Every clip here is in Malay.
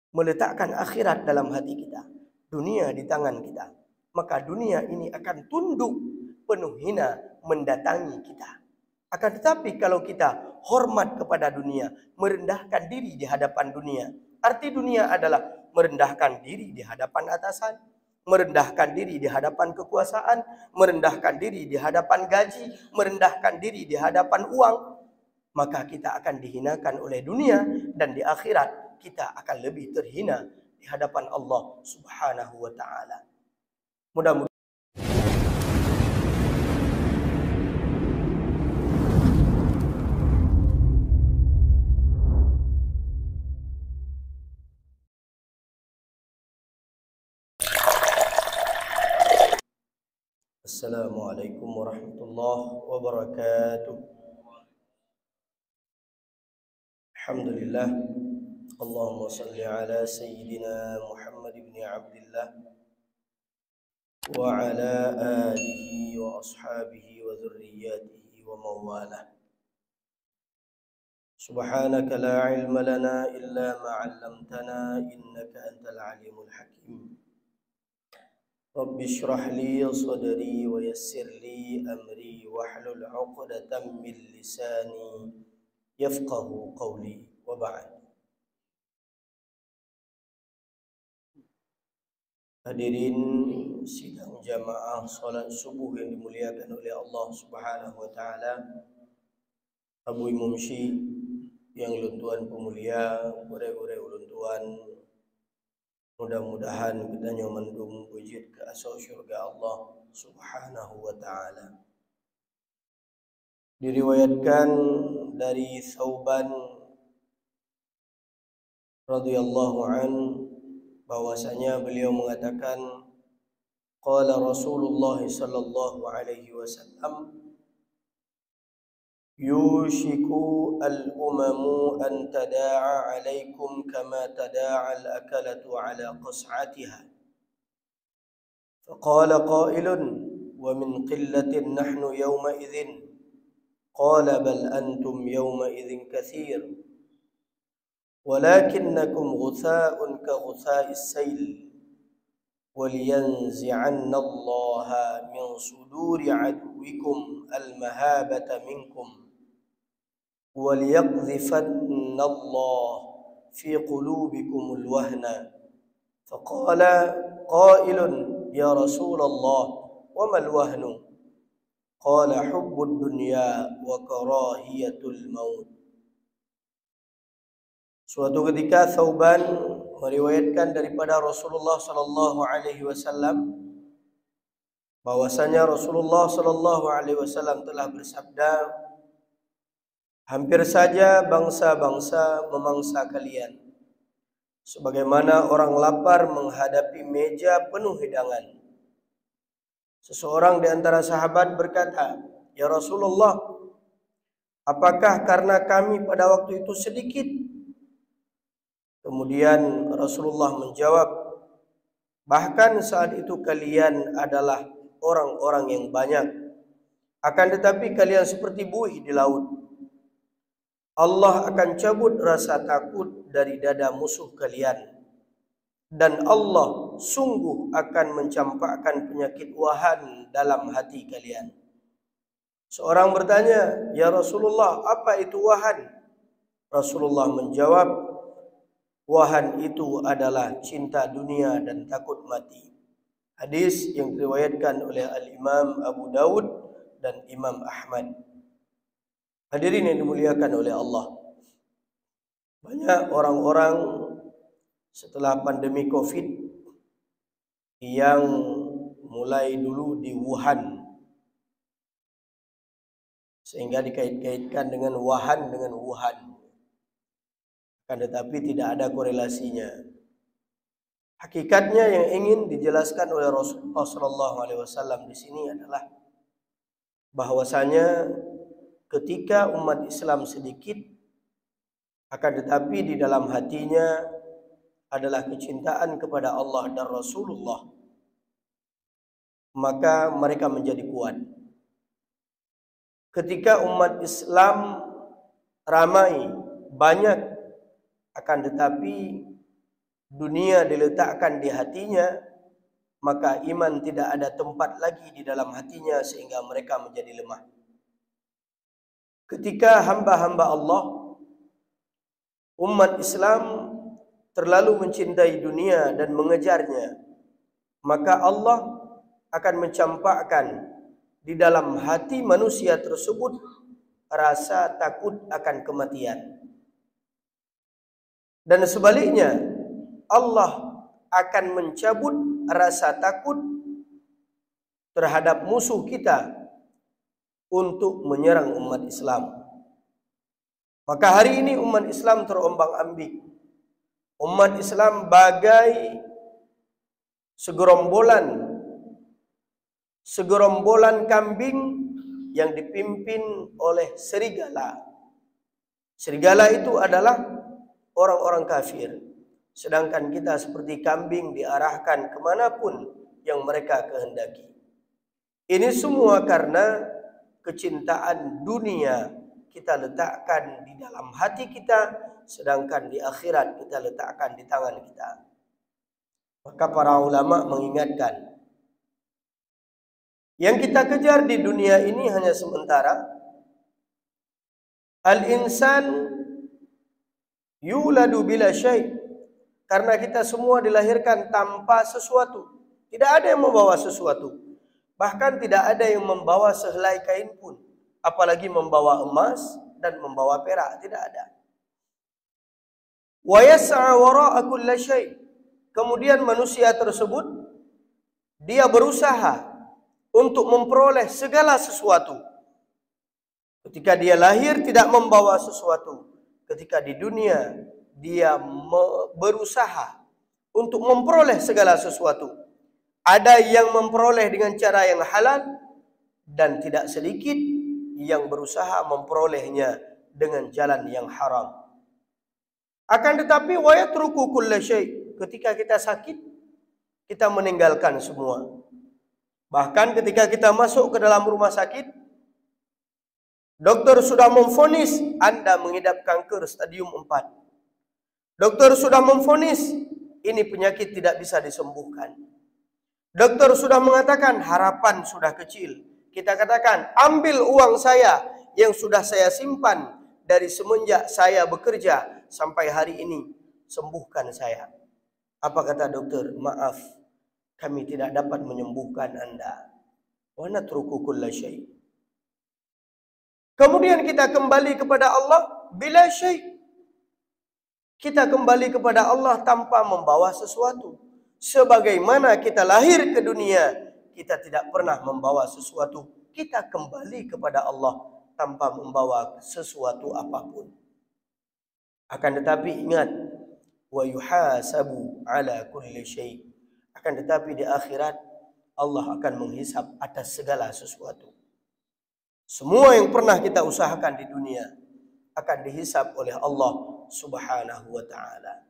meletakkan akhirat dalam hati kita, dunia di tangan kita, maka dunia ini akan tunduk penuh hina mendatangi kita. Akan tetapi kalau kita hormat kepada dunia, merendahkan diri di hadapan dunia, arti dunia adalah merendahkan diri di hadapan atasan, merendahkan diri di hadapan kekuasaan, merendahkan diri di hadapan gaji, merendahkan diri di hadapan uang, maka kita akan dihinakan oleh dunia, dan di akhirat kita akan lebih terhina di hadapan Allah Subhanahu wa taala. Mudah-mudahan Assalamualaikum warahmatullahi wabarakatuh. Alhamdulillah. Allahumma salli ala Sayyidina Muhammad ibn Abdullah wa ala alihi wa ashabihi wa dhurriyyatihi wa mawalah. Subhanaka la ilma lana illa ma 'allamtana innaka antal alimul hakim. Rabbi shrah li sadri wa yassir li amri wahlul 'uqdatam min lisani yafqahu qawli wa ba'd. Hadirin sidang jamaah salat subuh yang dimuliakan oleh Allah Subhanahu wa taala. Abu Imam Syi yang luntuan pemulia, gore-gore uluntuan. Mudah-mudahan kita nyomandung wujud ke asal syurga Allah Subhanahu wa taala. Diriwayatkan dari Thauban radhiyallahu an bahwasanya beliau mengatakan, qala Rasulullah sallallahu alaihi wasallam, yushiku al-umamu an tada'a alaikum kama tada'a al-akalatu ala qas'atiha. Faqala qailun, wa min qillatin nahnu yawma idhin. Qala bal antum yawma idhin kathir. Walakinnakum ghutha'un ka ghutha'is sayl. Waliyanzi'anna Allaha min suduri aduwikum al-mahabata minkum. وَلْيَقْذِفَنَّ اللَّهُ فِي قُلُوبِكُمُ الْوَهْنَ. فَقَالَ قَائِلٌ يَا رَسُولَ اللَّهِ وَمَا الْوَهْنُ؟ قَالَ حُبُّ الدُّنْيَا وَكَرَاهِيَةُ الْمَوْتِ. Suatu ketika Thauban meriwayatkan daripada Rasulullah sallallahu alaihi wasallam bahwasanya Rasulullah sallallahu alaihi wasallam telah bersabda, hampir saja bangsa-bangsa memangsa kalian, sebagaimana orang lapar menghadapi meja penuh hidangan. Seseorang di antara sahabat berkata, ya Rasulullah, apakah karena kami pada waktu itu sedikit? Kemudian Rasulullah menjawab, bahkan saat itu kalian adalah orang-orang yang banyak, akan tetapi kalian seperti buih di laut. Allah akan cabut rasa takut dari dada musuh kalian, dan Allah sungguh akan mencampakkan penyakit wahan dalam hati kalian. Seorang bertanya, ya Rasulullah, apa itu wahan? Rasulullah menjawab, wahan itu adalah cinta dunia dan takut mati. Hadis yang diriwayatkan oleh Al-Imam Abu Dawud dan Imam Ahmad. Hadirin yang dimuliakan oleh Allah, banyak orang-orang setelah pandemi Covid yang mulai dulu di Wuhan, sehingga dikait-kaitkan dengan wahan dengan Wuhan, akan tetapi tidak ada korelasinya. Hakikatnya yang ingin dijelaskan oleh Rasulullah SAW di sini adalah bahwasanya ketika umat Islam sedikit, akan tetapi di dalam hatinya adalah kecintaan kepada Allah dan Rasulullah, maka mereka menjadi kuat. Ketika umat Islam ramai, banyak, akan tetapi dunia diletakkan di hatinya, maka iman tidak ada tempat lagi di dalam hatinya sehingga mereka menjadi lemah. Ketika hamba-hamba Allah, umat Islam terlalu mencintai dunia dan mengejarnya, maka Allah akan mencampakkan di dalam hati manusia tersebut rasa takut akan kematian. Dan sebaliknya, Allah akan mencabut rasa takut terhadap musuh kita untuk menyerang umat Islam. Maka hari ini umat Islam terombang-ambing. Umat Islam bagai segerombolan kambing yang dipimpin oleh serigala. Serigala itu adalah orang-orang kafir. Sedangkan kita seperti kambing diarahkan kemanapun yang mereka kehendaki. Ini semua karena kecintaan dunia kita letakkan di dalam hati kita, sedangkan di akhirat kita letakkan di tangan kita. Maka para ulama mengingatkan, yang kita kejar di dunia ini hanya sementara. Al-insan yuladu bila syai'. Karena kita semua dilahirkan tanpa sesuatu. Tidak ada yang membawa sesuatu. Bahkan tidak ada yang membawa sehelai kain pun. Apalagi membawa emas dan membawa perak. Tidak ada. Wa yas'a wara'a kulla syai'. Kemudian manusia tersebut, dia berusaha untuk memperoleh segala sesuatu. Ketika dia lahir tidak membawa sesuatu. Ketika di dunia dia berusaha untuk memperoleh segala sesuatu. Ada yang memperoleh dengan cara yang halal dan tidak sedikit yang berusaha memperolehnya dengan jalan yang haram. Akan tetapi wa yatruku kulla syai'. Ketika kita sakit, kita meninggalkan semua. Bahkan ketika kita masuk ke dalam rumah sakit, dokter sudah memvonis Anda mengidap kanker stadium 4. Dokter sudah memvonis ini penyakit tidak bisa disembuhkan. Dokter sudah mengatakan harapan sudah kecil. Kita katakan, ambil uang saya yang sudah saya simpan dari semenjak saya bekerja sampai hari ini, sembuhkan saya. Apa kata dokter? Maaf, kami tidak dapat menyembuhkan Anda. Wa natruku kulla syai'. Kemudian kita kembali kepada Allah bila syai'. Kita kembali kepada Allah tanpa membawa sesuatu. Sebagaimana kita lahir ke dunia, kita tidak pernah membawa sesuatu. Kita kembali kepada Allah tanpa membawa sesuatu apapun. Akan tetapi ingat, wa yuhasabu ala kulli syai'. Akan tetapi di akhirat Allah akan menghisap atas segala sesuatu. Semua yang pernah kita usahakan di dunia akan dihisap oleh Allah Subhanahu wa ta'ala.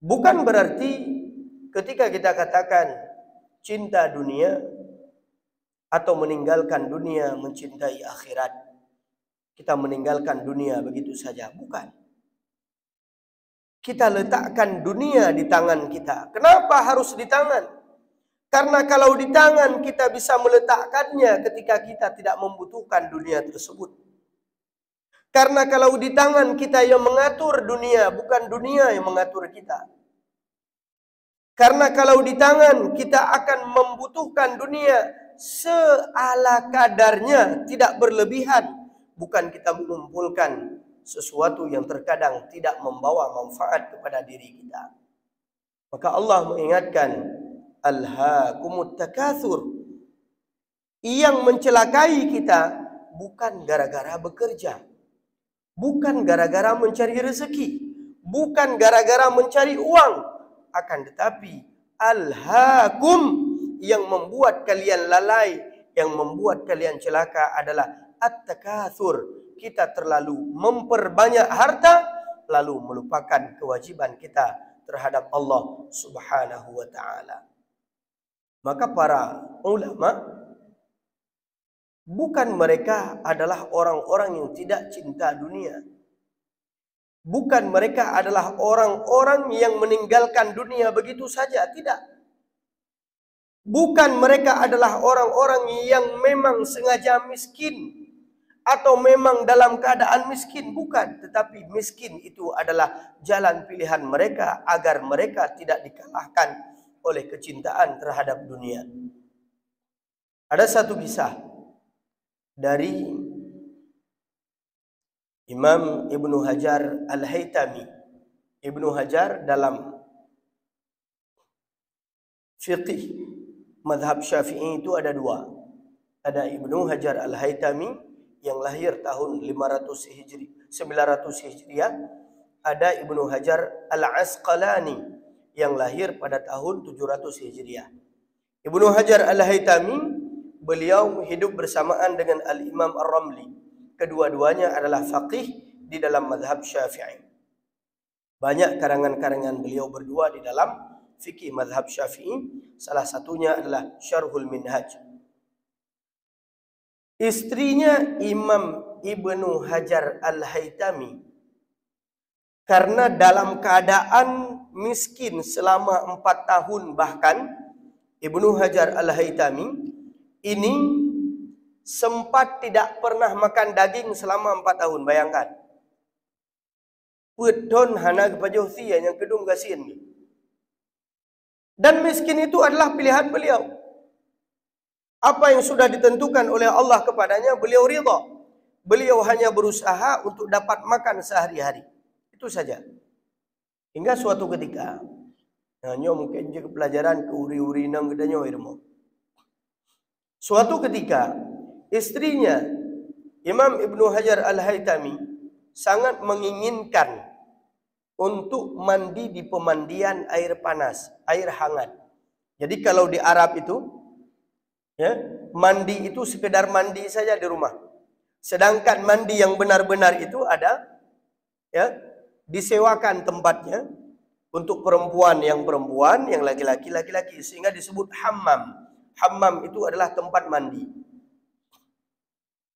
Bukan berarti ketika kita katakan cinta dunia atau meninggalkan dunia mencintai akhirat, kita meninggalkan dunia begitu saja. Bukan. Kita letakkan dunia di tangan kita. Kenapa harus di tangan? Karena kalau di tangan kita bisa meletakkannya ketika kita tidak membutuhkan dunia tersebut. Karena kalau di tangan kita yang mengatur dunia, bukan dunia yang mengatur kita. Karena kalau di tangan kita akan membutuhkan dunia seala kadarnya, tidak berlebihan. Bukan kita mengumpulkan sesuatu yang terkadang tidak membawa manfaat kepada diri kita. Maka Allah mengingatkan, alhaakumut takatsur. Yang mencelakai kita bukan gara-gara bekerja, bukan gara-gara mencari rezeki, bukan gara-gara mencari uang, akan tetapi alhaakum, yang membuat kalian lalai, yang membuat kalian celaka adalah at-takatsur. Kita terlalu memperbanyak harta, lalu melupakan kewajiban kita terhadap Allah Subhanahu wa ta'ala. Maka para ulama, bukan mereka adalah orang-orang yang tidak cinta dunia. Bukan mereka adalah orang-orang yang meninggalkan dunia begitu saja, tidak. Bukan mereka adalah orang-orang yang memang sengaja miskin atau memang dalam keadaan miskin, bukan. Tetapi miskin itu adalah jalan pilihan mereka agar mereka tidak dikalahkan oleh kecintaan terhadap dunia. Ada satu kisah dari Imam Ibnu Hajar Al-Haytami. Ibnu Hajar dalam fiqih mazhab Syafi'i itu ada dua. Ada Ibnu Hajar Al-Haytami yang lahir tahun 900 Hijriah. Ada Ibnu Hajar Al-Asqalani yang lahir pada tahun 700 Hijriah. Ibnu Hajar Al-Haytami, beliau hidup bersamaan dengan Al-Imam Ar-Ramli. Kedua-duanya adalah faqih di dalam mazhab Syafi'i. Banyak karangan-karangan beliau berdua di dalam fikih mazhab Syafi'i. Salah satunya adalah Syarhul Minhaj. Istrinya Imam Ibnu Hajar Al-Haytami, karena dalam keadaan miskin selama 4 tahun bahkan, Ibnu Hajar Al-Haytami ini sempat tidak pernah makan daging selama 4 tahun. Bayangkan. Pedon hana kepajohsi yang kedung gasin. Dan miskin itu adalah pilihan beliau. Apa yang sudah ditentukan oleh Allah kepadanya, beliau ridha. Beliau hanya berusaha untuk dapat makan sehari-hari. Itu saja. Hingga suatu ketika, hanya mungkin juga pelajaran ke uri-uri nang gedanya irmo. Suatu ketika, istrinya Imam Ibnu Hajar Al-Haytami sangat menginginkan untuk mandi di pemandian air panas, air hangat. Jadi kalau di Arab itu, ya, mandi itu sekedar mandi saja di rumah. Sedangkan mandi yang benar-benar itu ada, ya, disewakan tempatnya untuk perempuan, yang laki-laki, sehingga disebut hammam. Hammam itu adalah tempat mandi.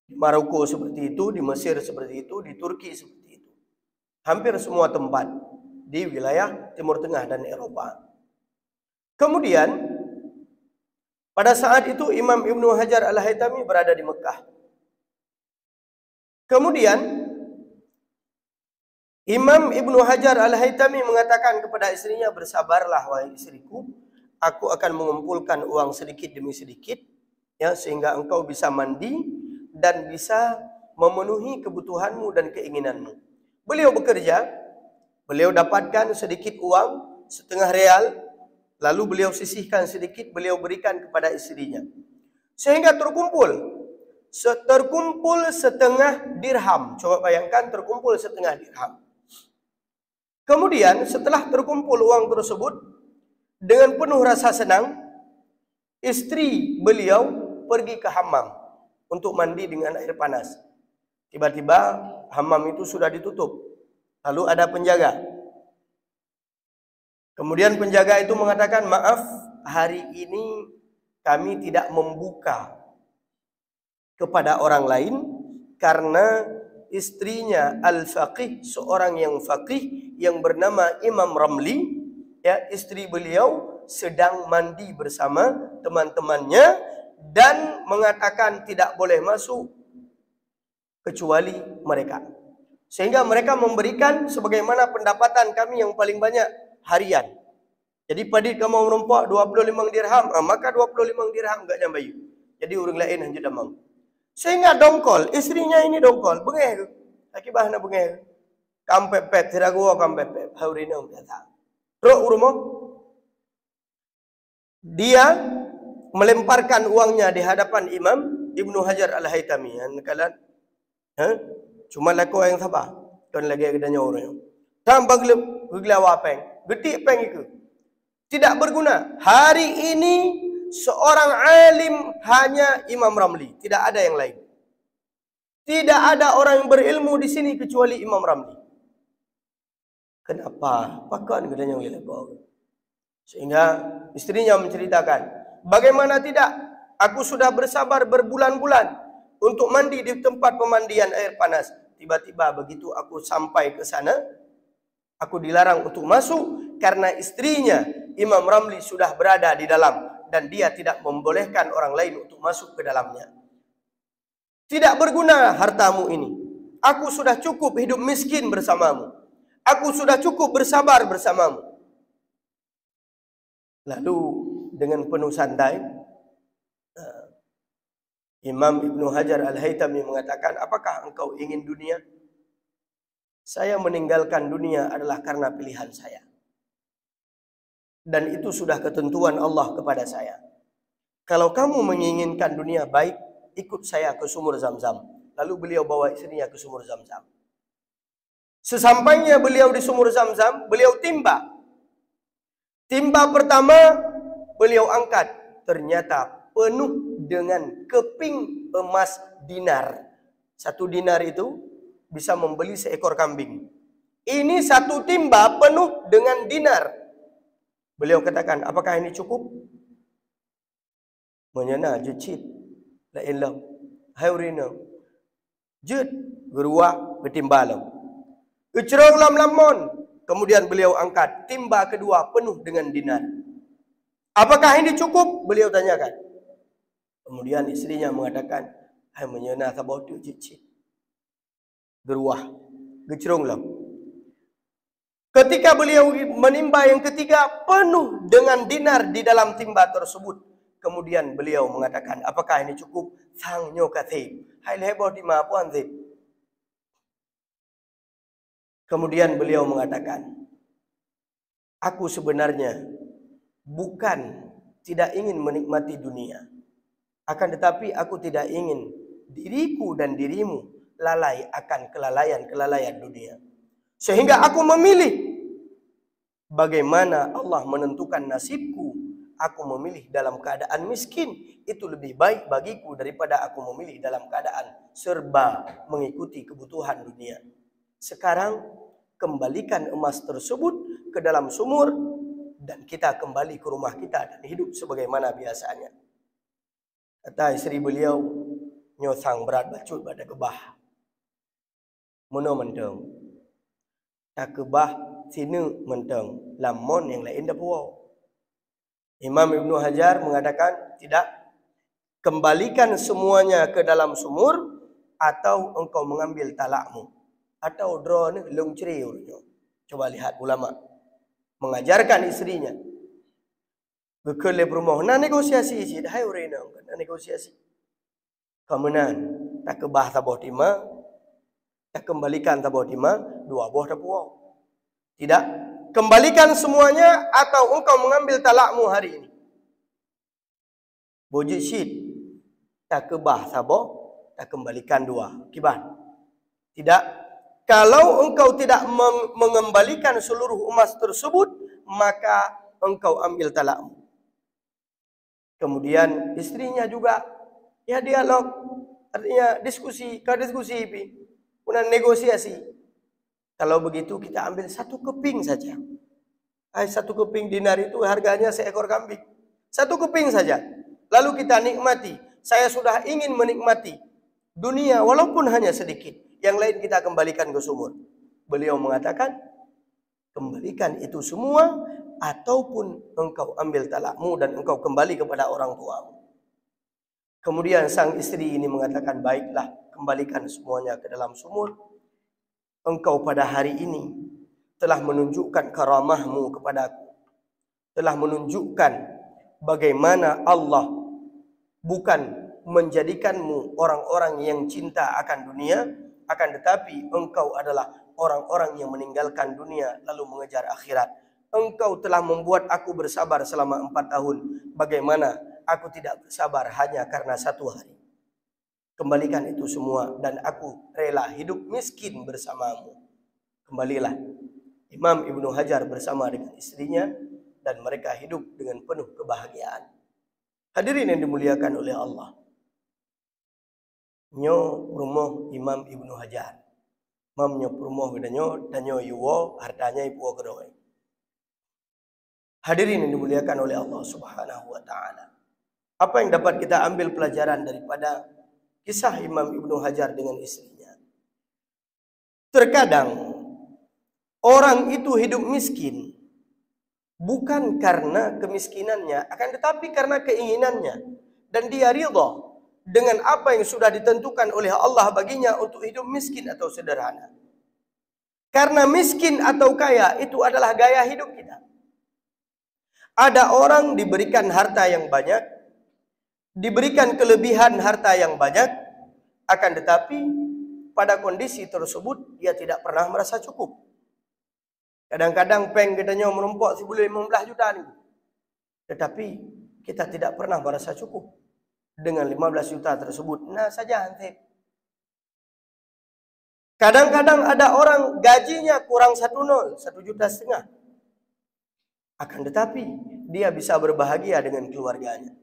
Di Maroko seperti itu, di Mesir seperti itu, di Turki seperti itu. Hampir semua tempat di wilayah Timur Tengah dan Eropa. Kemudian pada saat itu Imam Ibnu Hajar Al-Haytami berada di Mekah. Kemudian Imam Ibnu Hajar Al-Haytami mengatakan kepada istrinya, bersabarlah wahai istriku, aku akan mengumpulkan uang sedikit demi sedikit, ya, sehingga engkau bisa mandi dan bisa memenuhi kebutuhanmu dan keinginanmu. Beliau bekerja, beliau dapatkan sedikit uang, setengah real, lalu beliau sisihkan sedikit, beliau berikan kepada istrinya. Sehingga terkumpul setengah dirham. Coba bayangkan, terkumpul setengah dirham. Kemudian setelah terkumpul uang tersebut, dengan penuh rasa senang, istri beliau pergi ke hammam untuk mandi dengan air panas. Tiba-tiba hammam itu sudah ditutup. Lalu ada penjaga. Kemudian penjaga itu mengatakan, maaf, hari ini kami tidak membuka kepada orang lain karena istrinya Al-Faqih, seorang yang faqih yang bernama Imam Ramli, ya, istri beliau sedang mandi bersama teman-temannya dan mengatakan tidak boleh masuk kecuali mereka. Sehingga mereka memberikan sebagaimana pendapatan kami yang paling banyak harian. Jadi pada kamu merompak 25 dirham, maka 25 dirham enggak nyambai. Jadi orang lain hanya damang. Sehingga dongkol, istrinya ini dongkol, bengeh ke. Akibah na bengeh. Kampepet, tirago kampepet, haurina umpiata. Rok urumo. Dia melemparkan uangnya di hadapan Imam Ibnu Hajar Al-Haytami. Kalian, cuma laku yang sabar. Kan lagi gedanya orang. Tambah gelawa peng, getik peng itu. Tidak berguna. Hari ini seorang alim hanya Imam Ramli, tidak ada yang lain. Tidak ada orang yang berilmu di sini kecuali Imam Ramli. Kenapa? Pakan gedanya lebar. Sehingga istrinya menceritakan, bagaimana tidak? Aku sudah bersabar berbulan-bulan untuk mandi di tempat pemandian air panas. tiba-tiba begitu aku sampai ke sana, aku dilarang untuk masuk karena istrinya Imam Ramli sudah berada di dalam dan dia tidak membolehkan orang lain untuk masuk ke dalamnya. Tidak berguna hartamu ini. Aku sudah cukup hidup miskin bersamamu. Aku sudah cukup bersabar bersamamu. Lalu dengan penuh santai, Imam Ibnu Hajar Al-Haytami mengatakan, apakah engkau ingin dunia? Saya meninggalkan dunia adalah karena pilihan saya. Dan itu sudah ketentuan Allah kepada saya. Kalau kamu menginginkan dunia baik, ikut saya ke sumur Zam-Zam. Lalu beliau bawa istrinya ke sumur Zam-Zam. Sesampainya beliau di sumur Zam-Zam, beliau timba. Timba pertama beliau angkat, ternyata penuh dengan keping emas dinar. 1 dinar itu bisa membeli seekor kambing. Ini 1 timba penuh dengan dinar. Beliau katakan, apakah ini cukup? Menyana jecit la ilah haurina jut beruah betimbalau ucrong lam-lamon. Kemudian beliau angkat timba kedua penuh dengan dinar. Apakah ini cukup? Beliau tanyakan. Kemudian istrinya mengatakan, hai menyana tabotu jecit beruah gecrong lam. Ketika beliau menimba yang ketiga penuh dengan dinar di dalam timba tersebut, kemudian beliau mengatakan, apakah ini cukup? Sang nyokatib, hai leboh di mapuan zib. Kemudian beliau mengatakan, aku sebenarnya bukan tidak ingin menikmati dunia, akan tetapi aku tidak ingin diriku dan dirimu lalai akan kelalaian-kelalaian dunia. Sehingga aku memilih bagaimana Allah menentukan nasibku. Aku memilih dalam keadaan miskin. Itu lebih baik bagiku daripada aku memilih dalam keadaan serba mengikuti kebutuhan dunia. Sekarang kembalikan emas tersebut ke dalam sumur dan kita kembali ke rumah kita dan hidup sebagaimana biasanya. Kata istri beliau, nyosang berat bacut pada kebah. Mono menteng. Tak kebah sini menteng. Lamon yang lain dah puau. Imam Ibnu Hajar mengatakan, tidak. Kembalikan semuanya ke dalam sumur atau engkau mengambil talakmu. Atau drone long ceriurnya. Coba lihat ulama mengajarkan istrinya. Bekele rumah na negosiasi isi dah urena na negosiasi. Kemudian tak kebah taboh tima, tak kembalikan taboh tima, 2 boh dah puau. Tidak, kembalikan semuanya atau engkau mengambil talakmu hari ini. Bojit syid, tak kebah taboh, tak kembalikan 2 kiban. Tidak, kalau engkau tidak mengembalikan seluruh emas tersebut, maka engkau ambil talakmu. Kemudian istrinya juga ya dialog, artinya diskusi, kemudian negosiasi. Kalau begitu kita ambil 1 keping saja. 1 keping dinar itu harganya seekor kambing. 1 keping saja. Lalu kita nikmati. Saya sudah ingin menikmati dunia walaupun hanya sedikit. Yang lain kita kembalikan ke sumur. Beliau mengatakan, kembalikan itu semua ataupun engkau ambil talakmu dan engkau kembali kepada orang tuamu. Kemudian sang istri ini mengatakan, baiklah, kembalikan semuanya ke dalam sumur. Engkau pada hari ini telah menunjukkan karamahmu kepadaku. Telah menunjukkan bagaimana Allah bukan menjadikanmu orang-orang yang cinta akan dunia, akan tetapi engkau adalah orang-orang yang meninggalkan dunia lalu mengejar akhirat. Engkau telah membuat aku bersabar selama 4 tahun. Bagaimana aku tidak bersabar hanya karena 1 hari. Kembalikan itu semua dan aku rela hidup miskin bersamamu. Kembalilah. Imam Ibnu Hajar bersama dengan istrinya dan mereka hidup dengan penuh kebahagiaan. Hadirin yang dimuliakan oleh Allah. Nyo rumah Imam Ibnu Hajar. Mam nyo rumah gedanyo dan nyo yuwo hartanya ibu geroy. Hadirin yang dimuliakan oleh Allah Subhanahu wa taala. Apa yang dapat kita ambil pelajaran daripada kisah Imam Ibnu Hajar dengan istrinya? Terkadang orang itu hidup miskin bukan karena kemiskinannya, akan tetapi karena keinginannya, dan dia ridha dengan apa yang sudah ditentukan oleh Allah baginya untuk hidup miskin atau sederhana. Karena miskin atau kaya itu adalah gaya hidup kita. Ada orang diberikan harta yang banyak, diberikan kelebihan harta yang banyak, akan tetapi pada kondisi tersebut dia tidak pernah merasa cukup. Kadang-kadang peng katanya menumpuk sebulan 15 juta ni. Tetapi kita tidak pernah merasa cukup dengan 15 juta tersebut. Nah saja nanti. Kadang-kadang ada orang gajinya kurang 1,5 juta. Akan tetapi dia bisa berbahagia dengan keluarganya.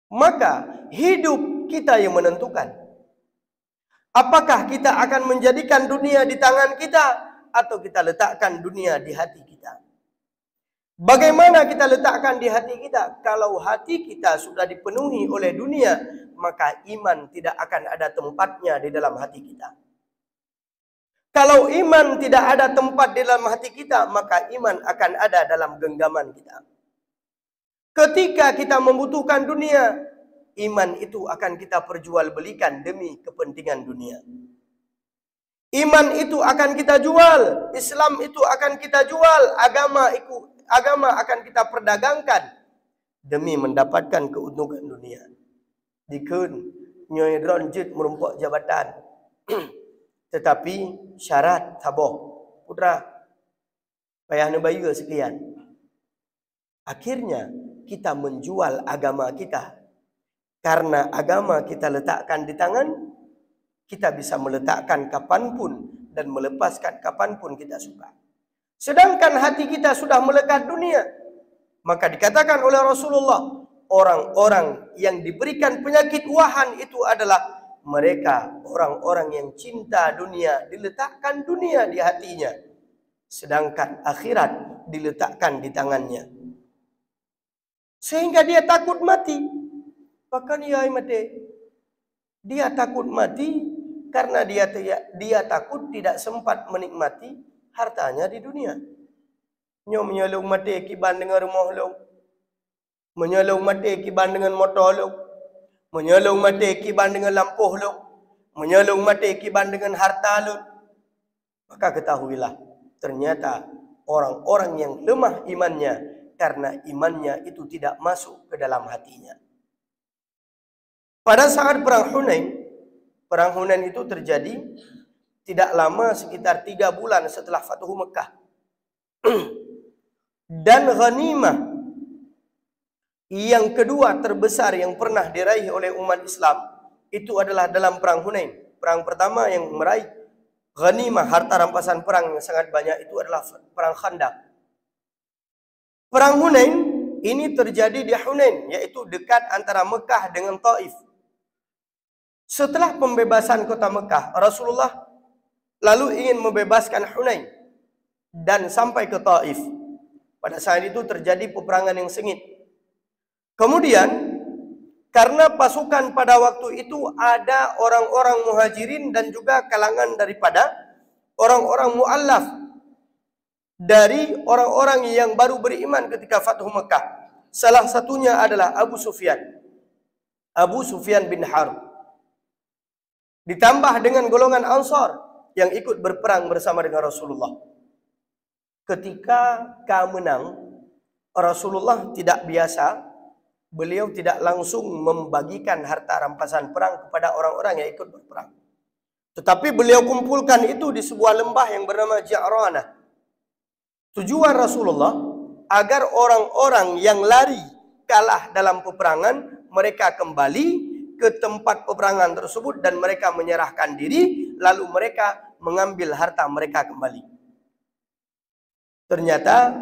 Maka hidup kita yang menentukan. Apakah kita akan menjadikan dunia di tangan kita atau kita letakkan dunia di hati kita? Bagaimana kita letakkan di hati kita? Kalau hati kita sudah dipenuhi oleh dunia, maka iman tidak akan ada tempatnya di dalam hati kita. Kalau iman tidak ada tempat di dalam hati kita, maka iman akan ada dalam genggaman kita. Ketika kita membutuhkan dunia, iman itu akan kita perjualbelikan demi kepentingan dunia. Iman itu akan kita jual, Islam itu akan kita jual, agama akan kita perdagangkan demi mendapatkan keuntungan dunia. Dikun nyoy dronjit merumpuk jabatan. Tetapi syarat sabar. Putra payah bayar sekian. Akhirnya kita menjual agama kita. Karena agama kita letakkan di tangan, kita bisa meletakkan kapanpun dan melepaskan kapanpun kita suka. Sedangkan hati kita sudah melekat dunia, maka dikatakan oleh Rasulullah, orang-orang yang diberikan penyakit wahan itu adalah mereka orang-orang yang cinta dunia, diletakkan dunia di hatinya, sedangkan akhirat diletakkan di tangannya. Sehingga dia takut mati. Bahkan dia takut mati karena dia takut tidak sempat menikmati hartanya di dunia. Nyo menyelung mati kiban dengan rumah lo, menyelung mati kiban dengan motor lo, menyelung mati kiban dengan lampu lo, menyelung mati kiban dengan harta lo. Maka ketahuilah, ternyata orang-orang yang lemah imannya karena imannya itu tidak masuk ke dalam hatinya. Pada saat perang Hunain itu terjadi tidak lama, sekitar 3 bulan setelah Fathu Mekah. Dan ghanimah yang kedua terbesar yang pernah diraih oleh umat Islam itu adalah dalam perang Hunain. Perang pertama yang meraih ghanimah, harta rampasan perang yang sangat banyak, itu adalah perang Khandaq. Perang Hunain ini terjadi di Hunain, yaitu dekat antara Mekah dengan Taif. Setelah pembebasan kota Mekah, Rasulullah lalu ingin membebaskan Hunain dan sampai ke Taif. Pada saat itu terjadi peperangan yang sengit. Kemudian, karena pasukan pada waktu itu ada orang-orang muhajirin dan juga kalangan daripada orang-orang mu'allaf, dari orang-orang yang baru beriman ketika Fathu Mekah. Salah satunya adalah Abu Sufyan bin Harb. Ditambah dengan golongan Ansar yang ikut berperang bersama dengan Rasulullah. Ketika menang, Rasulullah tidak biasa. Beliau tidak langsung membagikan harta rampasan perang kepada orang-orang yang ikut berperang. Tetapi beliau kumpulkan itu di sebuah lembah yang bernama Ja'ranah. Tujuan Rasulullah agar orang-orang yang lari kalah dalam peperangan, mereka kembali ke tempat peperangan tersebut dan mereka menyerahkan diri, lalu mereka mengambil harta mereka kembali. Ternyata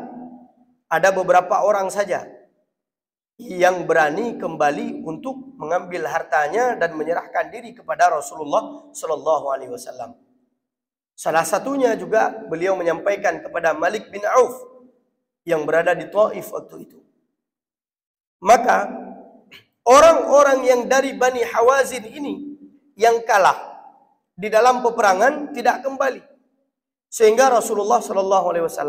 ada beberapa orang saja yang berani kembali untuk mengambil hartanya dan menyerahkan diri kepada Rasulullah sallallahu alaihi wasallam. Salah satunya juga beliau menyampaikan kepada Malik bin Auf yang berada di Taif waktu itu. Maka orang-orang yang dari Bani Hawazin ini yang kalah, di dalam peperangan tidak kembali. Sehingga Rasulullah SAW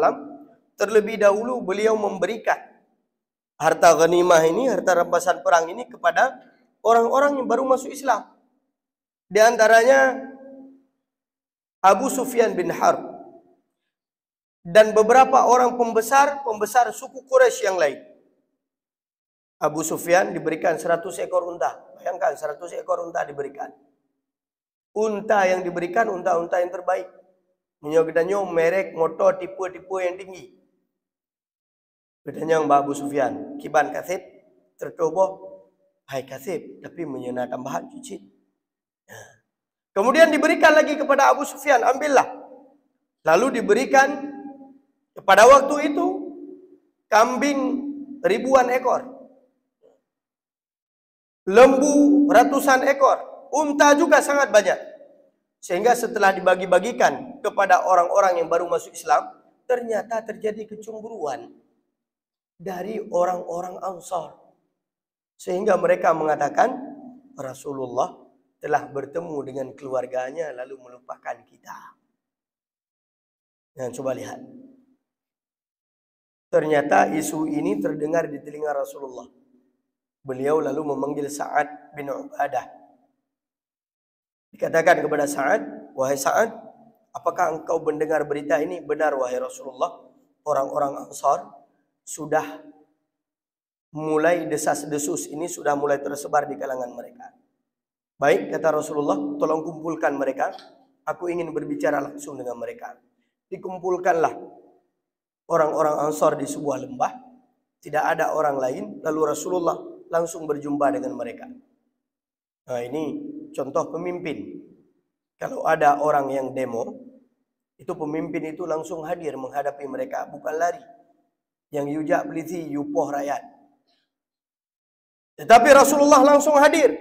terlebih dahulu beliau memberikan harta ghanimah ini, harta rampasan perang ini kepada orang-orang yang baru masuk Islam. Di antaranya Abu Sufyan bin Harb dan beberapa orang pembesar suku Quraisy yang lain. Abu Sufyan diberikan 100 ekor unta. Bayangkan 100 ekor unta diberikan. Unta yang diberikan unta-unta yang terbaik. Menyogidannya merek motor tipe-tipe yang tinggi. Bedanya Mbak Abu Sufyan, kiban kasib, tercoba, hai kasib, tapi menyena tambahan cicit. Kemudian diberikan lagi kepada Abu Sufyan, ambillah. Lalu diberikan pada waktu itu kambing ribuan ekor, lembu ratusan ekor, unta juga sangat banyak. Sehingga setelah dibagi-bagikan kepada orang-orang yang baru masuk Islam, ternyata terjadi kecemburuan dari orang-orang Ansar. Sehingga mereka mengatakan Rasulullah telah bertemu dengan keluarganya lalu melupakan kita. Nah, coba lihat. Ternyata isu ini terdengar di telinga Rasulullah. Beliau lalu memanggil Sa'ad bin Ubadah. Dikatakan kepada Sa'ad, wahai Sa'ad, apakah engkau mendengar berita ini? Benar wahai Rasulullah, orang-orang Ansar sudah mulai desas-desus ini sudah mulai tersebar di kalangan mereka. Baik, kata Rasulullah, tolong kumpulkan mereka. Aku ingin berbicara langsung dengan mereka. Dikumpulkanlah orang-orang Ansar di sebuah lembah. Tidak ada orang lain. Lalu Rasulullah langsung berjumpa dengan mereka. Nah, ini contoh pemimpin. Kalau ada orang yang demo, itu pemimpin itu langsung hadir menghadapi mereka, bukan lari. Yang yujak peliti yupoh rakyat. Tetapi Rasulullah langsung hadir.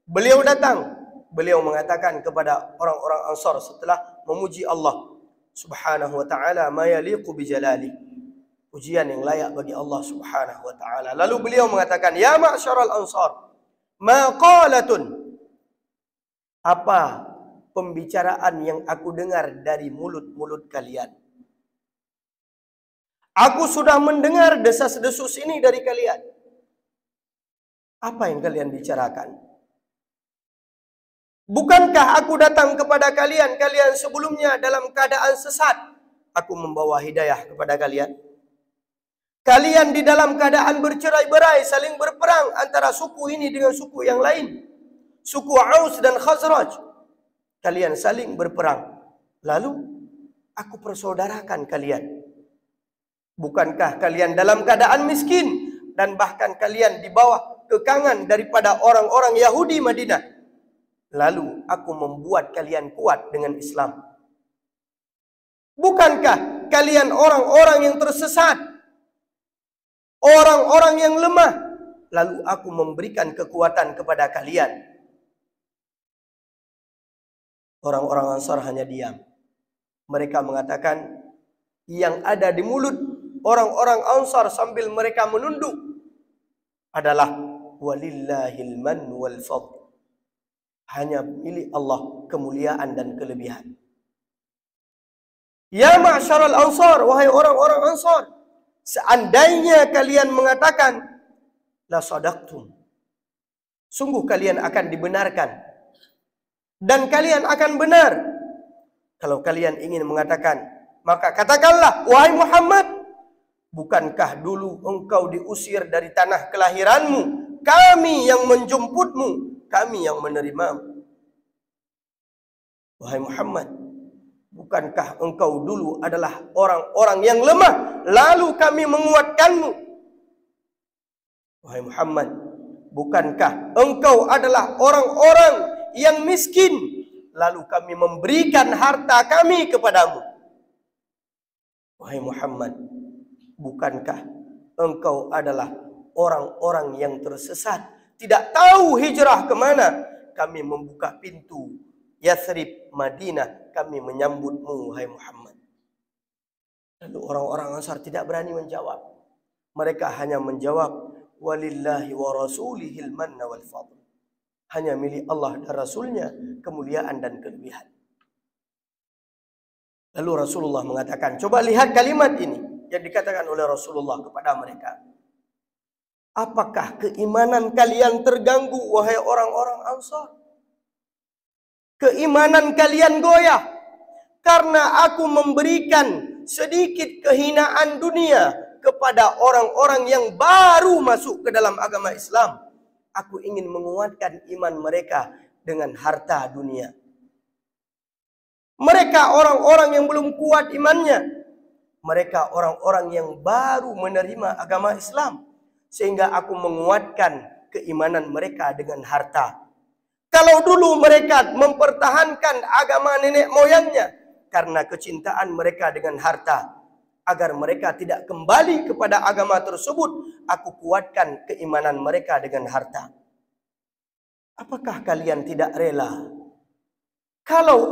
Beliau datang. Beliau mengatakan kepada orang-orang Ansar setelah memuji Allah Subhanahu wa ta'ala, ma yaliqu bi jalali. Pujian yang layak bagi Allah Subhanahu wa ta'ala. Lalu beliau mengatakan, ya ma'syaral Ansar, maqalatun. Apa pembicaraan yang aku dengar dari mulut-mulut kalian? Aku sudah mendengar desas-desus ini dari kalian. Apa yang kalian bicarakan? Bukankah aku datang kepada kalian, kalian sebelumnya dalam keadaan sesat? Aku membawa hidayah kepada kalian. Kalian di dalam keadaan bercerai-berai, saling berperang antara suku ini dengan suku yang lain. Suku Aus dan Khazraj. Kalian saling berperang. Lalu aku persaudarakan kalian. Bukankah kalian dalam keadaan miskin dan bahkan kalian di bawah kekangan daripada orang-orang Yahudi Madinah? Lalu aku membuat kalian kuat dengan Islam. Bukankah kalian orang-orang yang tersesat, orang-orang yang lemah? Lalu aku memberikan kekuatan kepada kalian. Orang-orang Ansar hanya diam. Mereka mengatakan yang ada di mulut orang-orang Ansar sambil mereka menunduk adalah walillahil man wal fadl. Hanya milik Allah kemuliaan dan kelebihan. Ya ma'syaral Ansar, wahai orang-orang Ansar, seandainya kalian mengatakan la sadaqtum, sungguh kalian akan dibenarkan dan kalian akan benar. Kalau kalian ingin mengatakan, maka katakanlah, wahai Muhammad, bukankah dulu engkau diusir dari tanah kelahiranmu? Kami yang menjemputmu, kami yang menerimamu. Wahai Muhammad, bukankah engkau dulu adalah orang-orang yang lemah, lalu kami menguatkanmu? Wahai Muhammad, bukankah engkau adalah orang-orang yang miskin, lalu kami memberikan harta kami kepadamu? Wahai Muhammad, bukankah engkau adalah orang-orang yang tersesat, tidak tahu hijrah kemana? Kami membuka pintu Yathrib, Madinah, kami menyambutmu, wahai Muhammad. Lalu orang-orang Ansar tidak berani menjawab. Mereka hanya menjawab, walillahi wa rasulihil manna wal fadl. hanya milik Allah dan Rasulnya kemuliaan dan kelebihan. Lalu Rasulullah mengatakan, coba lihat kalimat ini yang dikatakan oleh Rasulullah kepada mereka. Apakah keimanan kalian terganggu, wahai orang-orang Ansar? Keimanan kalian goyah karena aku memberikan sedikit kehinaan dunia kepada orang-orang yang baru masuk ke dalam agama Islam. Aku ingin menguatkan iman mereka dengan harta dunia. Mereka orang-orang yang belum kuat imannya. Mereka orang-orang yang baru menerima agama Islam. Sehingga aku menguatkan keimanan mereka dengan harta. Kalau dulu mereka mempertahankan agama nenek moyangnya karena kecintaan mereka dengan harta, agar mereka tidak kembali kepada agama tersebut, aku kuatkan keimanan mereka dengan harta. Apakah kalian tidak rela kalau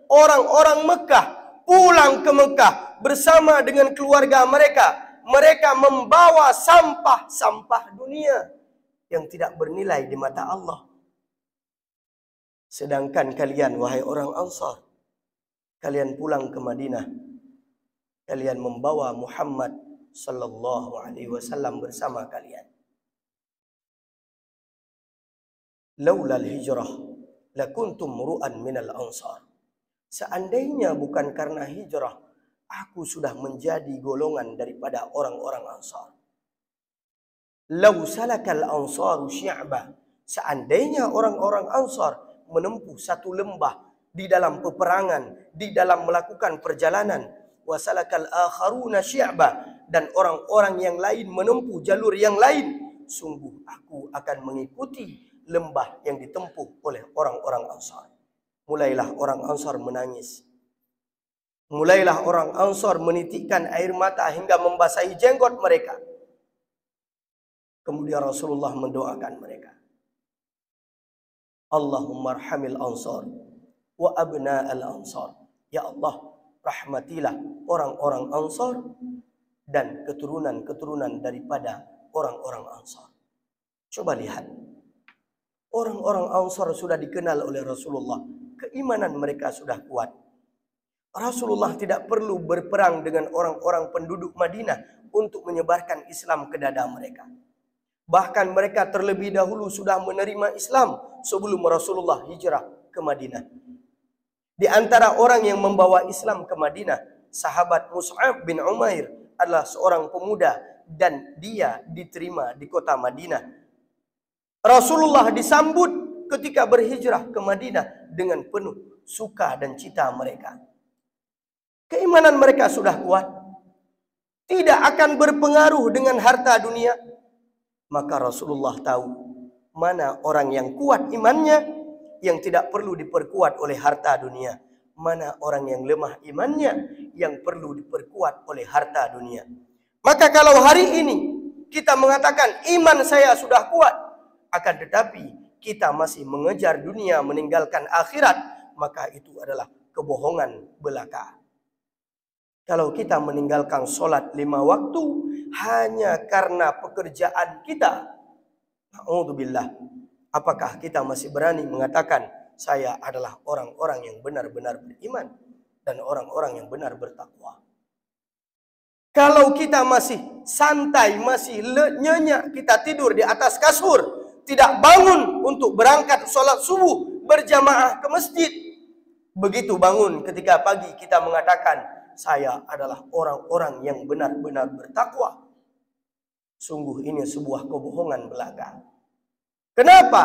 orang-orang Mekah pulang ke Mekah bersama dengan keluarga mereka, mereka membawa sampah-sampah dunia yang tidak bernilai di mata Allah. Sedangkan kalian, wahai orang Ansar, kalian pulang ke Madinah, kalian membawa Muhammad sallallahu alaihi wasallam bersama kalian. Laulal hijrah lakuntum ru'an minal ansar. Seandainya bukan karena hijrah, aku sudah menjadi golongan daripada orang-orang Ansar. Lau salakal ansaru syi'bah. Seandainya orang-orang Ansar menempuh satu lembah di dalam peperangan, di dalam melakukan perjalanan, wasalakal akharuna syi'bah, dan orang-orang yang lain menempuh jalur yang lain, sungguh aku akan mengikuti lembah yang ditempuh oleh orang-orang Ansar. Mulailah orang Ansar menangis. Mulailah orang Ansar menitikkan air mata hingga membasahi jenggot mereka. Kemudian Rasulullah mendoakan mereka. Allahumma arhamil ansar wa abna al ansar. Ya Allah, rahmatilah orang-orang Ansar dan keturunan-keturunan daripada orang-orang Ansar. Coba lihat. Orang-orang Ansar sudah dikenal oleh Rasulullah. Keimanan mereka sudah kuat. Rasulullah tidak perlu berperang dengan orang-orang penduduk Madinah untuk menyebarkan Islam ke dada mereka. Bahkan mereka terlebih dahulu sudah menerima Islam sebelum Rasulullah hijrah ke Madinah. Di antara orang yang membawa Islam ke Madinah, sahabat Mus'ab bin Umair adalah seorang pemuda dan dia diterima di kota Madinah. Rasulullah disambut ketika berhijrah ke Madinah dengan penuh suka dan cita mereka. Keimanan mereka sudah kuat. Tidak akan berpengaruh dengan harta dunia. Maka Rasulullah tahu mana orang yang kuat imannya, yang tidak perlu diperkuat oleh harta dunia. Mana orang yang lemah imannya, yang perlu diperkuat oleh harta dunia. Maka kalau hari ini kita mengatakan iman saya sudah kuat, akan tetapi kita masih mengejar dunia meninggalkan akhirat, maka itu adalah kebohongan belaka. Kalau kita meninggalkan sholat 5 waktu hanya karena pekerjaan kita, na'udzubillah, apakah kita masih berani mengatakan saya adalah orang-orang yang benar-benar beriman dan orang-orang yang benar bertakwa? Kalau kita masih santai, masih nyenyak, kita tidur di atas kasur, tidak bangun untuk berangkat sholat subuh berjamaah ke masjid. Begitu bangun ketika pagi kita mengatakan saya adalah orang-orang yang benar-benar bertakwa. Sungguh ini sebuah kebohongan belaka. Kenapa?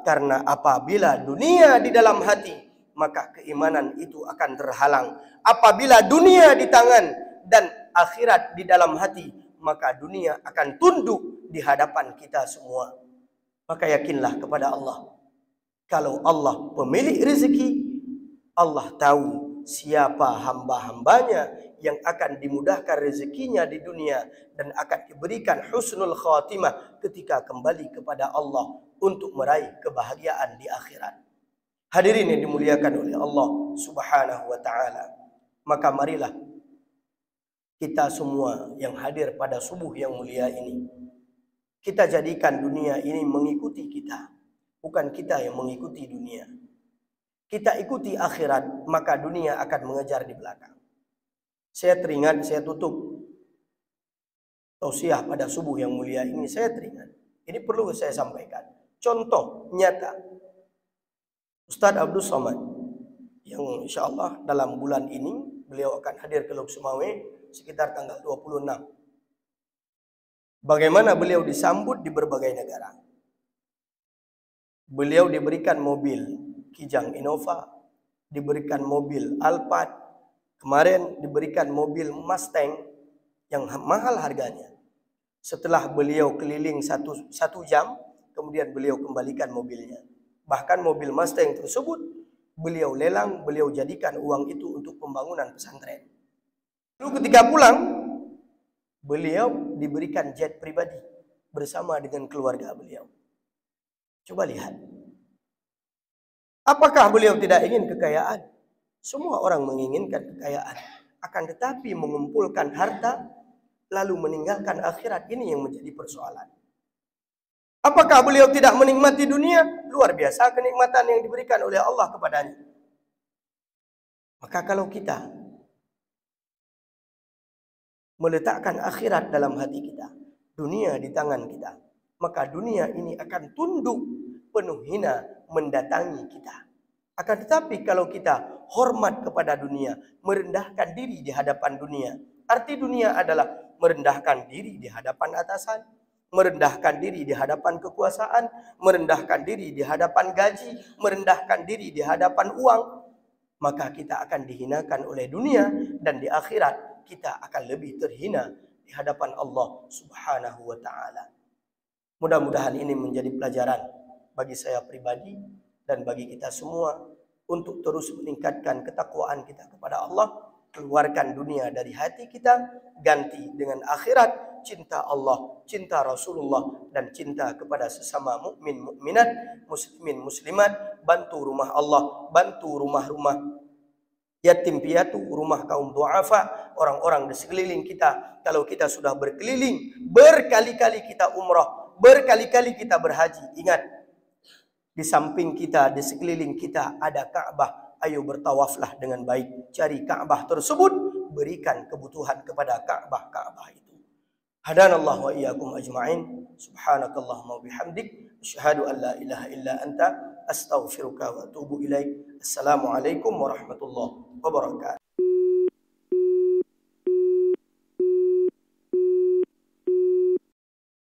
Karena apabila dunia di dalam hati, maka keimanan itu akan terhalang. Apabila dunia di tangan dan akhirat di dalam hati, maka dunia akan tunduk di hadapan kita semua. Maka yakinlah kepada Allah. Kalau Allah pemilik rezeki, Allah tahu siapa hamba-hambanya yang akan dimudahkan rezekinya di dunia dan akan diberikan husnul khatimah ketika kembali kepada Allah untuk meraih kebahagiaan di akhirat. Hadirin yang dimuliakan oleh Allah Subhanahu wa taala. Maka marilah kita semua yang hadir pada subuh yang mulia ini, kita jadikan dunia ini mengikuti kita. bukan kita yang mengikuti dunia. Kita ikuti akhirat, maka dunia akan mengejar di belakang. Saya teringat, saya tutup tausiah pada subuh yang mulia ini, saya teringat. Ini perlu saya sampaikan. Contoh nyata. Ustaz Abdul Somad, yang insya Allah dalam bulan ini, beliau akan hadir ke Lok Sumawe sekitar tanggal 26. Bagaimana beliau disambut di berbagai negara. Beliau diberikan mobil Kijang Innova, diberikan mobil Alphard, kemarin diberikan mobil Mustang yang mahal harganya. Setelah beliau keliling satu jam, kemudian beliau kembalikan mobilnya. Bahkan mobil Mustang tersebut beliau lelang, beliau jadikan uang itu untuk pembangunan pesantren. Lalu ketika pulang, beliau diberikan jet pribadi bersama dengan keluarga beliau. Coba lihat. Apakah beliau tidak ingin kekayaan? Semua orang menginginkan kekayaan. Akan tetapi mengumpulkan harta lalu meninggalkan akhirat, ini yang menjadi persoalan. Apakah beliau tidak menikmati dunia? Luar biasa kenikmatan yang diberikan oleh Allah kepadanya. Maka kalau kita meletakkan akhirat dalam hati kita, dunia di tangan kita, maka dunia ini akan tunduk penuh hina mendatangi kita. Akan tetapi kalau kita hormat kepada dunia, merendahkan diri di hadapan dunia, arti dunia adalah merendahkan diri di hadapan atasan, merendahkan diri di hadapan kekuasaan, merendahkan diri di hadapan gaji, merendahkan diri di hadapan uang, maka kita akan dihinakan oleh dunia, dan di akhirat kita akan lebih terhina di hadapan Allah Subhanahu wa ta'ala. Mudah-mudahan ini menjadi pelajaran bagi saya pribadi dan bagi kita semua untuk terus meningkatkan ketakwaan kita kepada Allah. Keluarkan dunia dari hati kita, ganti dengan akhirat, cinta Allah, cinta Rasulullah, dan cinta kepada sesama mukmin mukminat, muslimin muslimat. Bantu rumah Allah, bantu rumah-rumah yatim piatu, rumah kaum duafa, orang-orang di sekeliling kita. Kalau kita sudah berkeliling, berkali-kali kita umrah, berkali-kali kita berhaji, ingat, di samping kita, di sekeliling kita ada Ka'bah. Ayo bertawaflah dengan baik, cari Ka'bah tersebut, berikan kebutuhan kepada Ka'bah itu. Hadanallahu wa iyyakum ajma'in. Subhanakallahumma wa bihamdik, asyhadu an la ilaha illa anta, astaghfiruka wa atubu ilaik. Assalamualaikum warahmatullahi wabarakatuh.